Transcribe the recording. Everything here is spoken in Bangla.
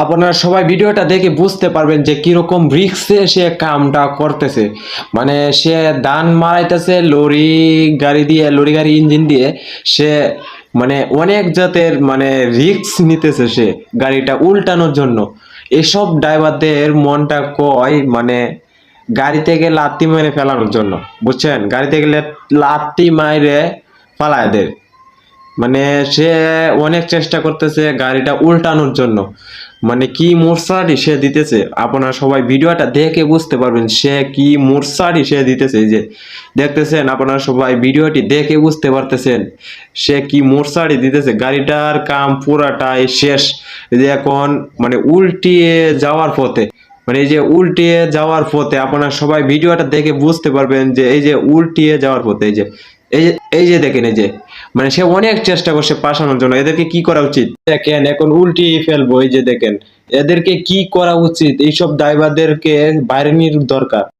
আপনারা সবাই ভিডিওটা দেখে বুঝতে পারবেন যে কিরকম রিক্সে সে কামটা করতেছে। মানে সে ধান মারাইতেছে লরি গাড়ি দিয়ে, লরি গাড়ি ইঞ্জিন দিয়ে। সে মানে অনেক জাতের মানে রিক্স নিতেছে সে গাড়িটা উল্টানোর জন্য। এসব ড্রাইভারদের মনটা কয় মানে গাড়ি থেকে লাত্তি মেরে ফেলানোর জন্য, বুঝছেন? গাড়ি থেকে লাত্তি মাইরে ফালায় দেয়। মানে সে অনেক চেষ্টা করতেছে গাড়িটা উল্টানোর জন্য। মানে কি মোরসারি সে দিতেছে, আপনারা সবাই ভিডিওটা দেখে বুঝতে পারবেন সে কি মোরসারি সে দিতেছে। এই যে দেখতেছেন, আপনারা সবাই ভিডিওটি দেখে বুঝতে পারতেছেন সে কি মোরসারি দিতেছে। গাড়িটার কাম পুরাটাই শেষ। এই যে এখন মানে উল্টিয়ে যাওয়ার পথে, মানে এই যে উল্টিয়ে যাওয়ার পথে আপনারা সবাই ভিডিওটা দেখে বুঝতে পারবেন যে এই যে উল্টিয়ে যাওয়ার পথে এই যে এই যে দেখেন, এই যে মানে সে অনেক চেষ্টা করছে পাঠানোর জন্য। এদেরকে কি করা উচিত দেখেন, এখন উল্টিয়ে ফেলবো। এই যে দেখেন, এদেরকে কি করা উচিত, এইসব ড্রাইভারদেরকে বাইরে নিয়ে দরকার।